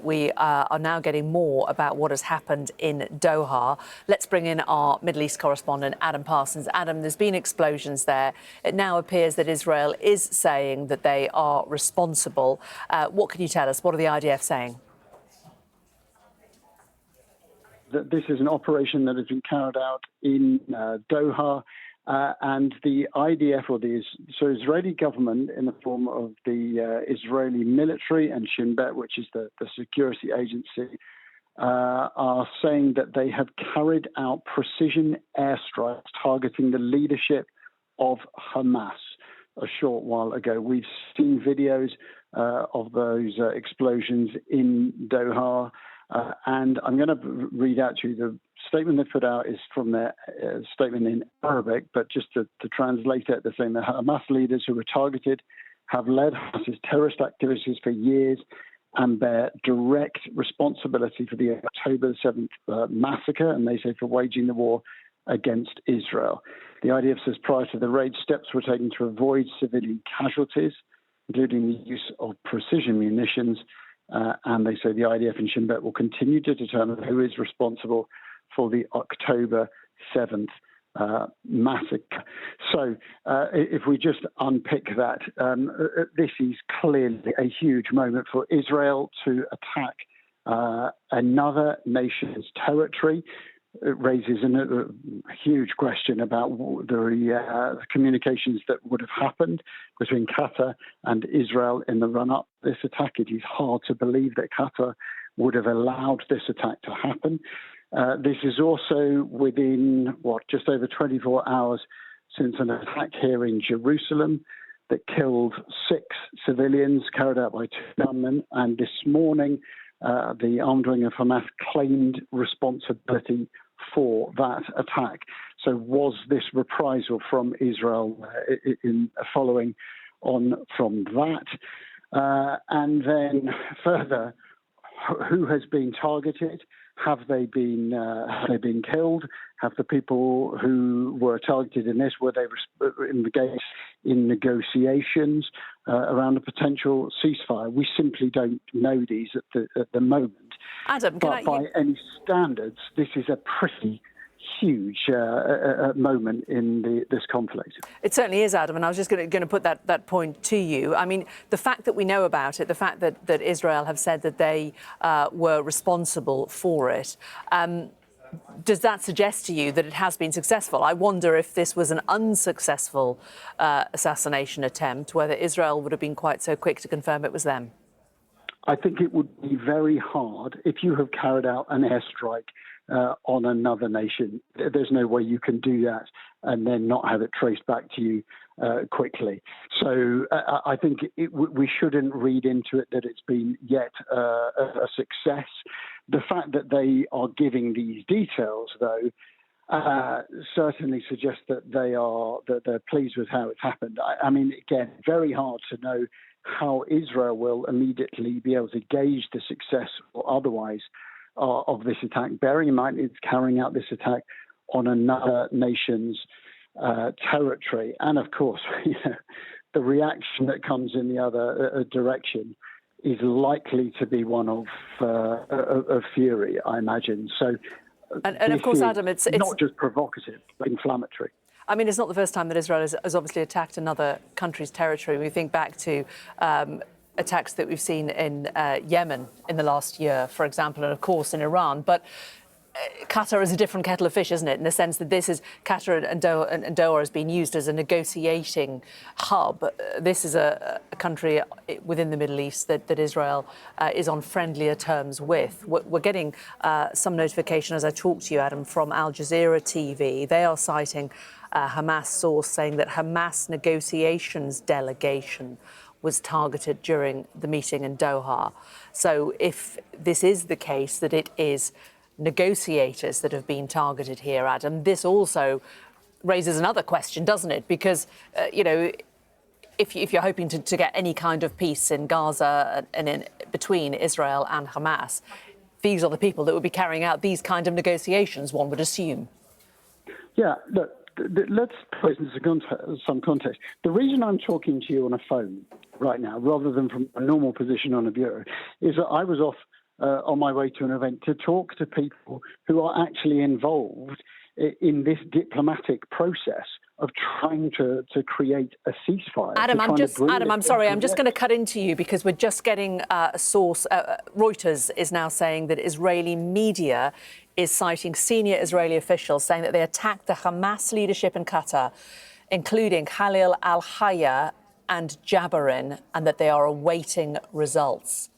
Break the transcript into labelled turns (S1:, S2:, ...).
S1: We are now getting more about what has happened in Doha. Let's bring in our Middle East correspondent, Adam Parsons. Adam, there's been explosions there. It now appears that Israel is saying that they are responsible. What can you tell us? What are the IDF saying?
S2: That this is an operation that has been carried out in Doha, and the IDF, or the Israeli government, in the form of the Israeli military and Shin Bet, which is the security agency, are saying that they have carried out precision airstrikes targeting the leadership of Hamas. A short while ago, we've seen videos of those explosions in Doha. And I'm going to read out to you the statement they put out is from their statement in Arabic, but just to translate it, they're saying the Hamas leaders who were targeted have led Hamas's terrorist activities for years and bear direct responsibility for the October 7th massacre, and they say for waging the war against Israel. The IDF says prior to the raid, steps were taken to avoid civilian casualties, including the use of precision munitions. And they say the IDF and Shin Bet will continue to determine who is responsible for the October 7th massacre. So if we just unpick that, this is clearly a huge moment for Israel to attack another nation's territory. It raises a huge question about the communications that would have happened between Qatar and Israel in the run-up to this attack. It is hard to believe that Qatar would have allowed this attack to happen. This is also within, just over 24 hours since an attack here in Jerusalem that killed 6 civilians carried out by 2 gunmen. And this morning, the armed wing of Hamas claimed responsibility for that attack. So was this reprisal from Israel in following on from that? And then further, who has been targeted? Have they been killed? Have the people who were targeted in this, were they engaged in negotiations around a potential ceasefire? We simply don't know these at the moment.
S1: Adam,
S2: but by any standards, this is a pretty huge moment in this conflict.
S1: It certainly is, Adam, and I was just going to put that point to you. I mean, the fact that we know about it, the fact that Israel have said that they were responsible for it, does that suggest to you that it has been successful? I wonder if this was an unsuccessful assassination attempt, whether Israel would have been quite so quick to confirm it was them.
S2: I think it would be very hard if you have carried out an airstrike on another nation. There's no way you can do that and then not have it traced back to you quickly. So I think we shouldn't read into it that it's been yet a success. The fact that they are giving these details, though, certainly suggests that they're pleased with how it's happened. I mean, again, very hard to know how Israel will immediately be able to gauge the success or otherwise of this attack, bearing in mind it's carrying out this attack on another nation's territory. And of course, the reaction that comes in the other direction is likely to be one of fury, I imagine. So,
S1: and of course, Adam, it's
S2: not just provocative, but inflammatory.
S1: I mean, it's not the first time that Israel has obviously attacked another country's territory. We think back to attacks that we've seen in Yemen in the last year, for example, and of course in Iran. But Qatar is a different kettle of fish, isn't it, in the sense that this is Qatar and Doha has been used as a negotiating hub. This is a country within the Middle East that Israel is on friendlier terms with. We're getting some notification as I talk to you, Adam, from Al Jazeera TV. They are citing a Hamas source saying that Hamas negotiations delegation was targeted during the meeting in Doha. So if this is the case, that it is negotiators that have been targeted here, Adam, this also raises another question, doesn't it? Because, if you're hoping to get any kind of peace in Gaza and in between Israel and Hamas, these are the people that would be carrying out these kind of negotiations, one would assume.
S2: Yeah, look, let's put this into some context. The reason I'm talking to you on a phone right now, rather than from a normal position on a bureau, is that I was off on my way to an event to talk to people who are actually involved in this diplomatic process of trying to create a ceasefire.
S1: Adam, I'm sorry, I'm just going to cut into you because we're just getting a source. Reuters is now saying that Israeli media is citing senior Israeli officials saying that they attacked the Hamas leadership in Qatar, including Khalil al-Hayya and Jabarin, and that they are awaiting results.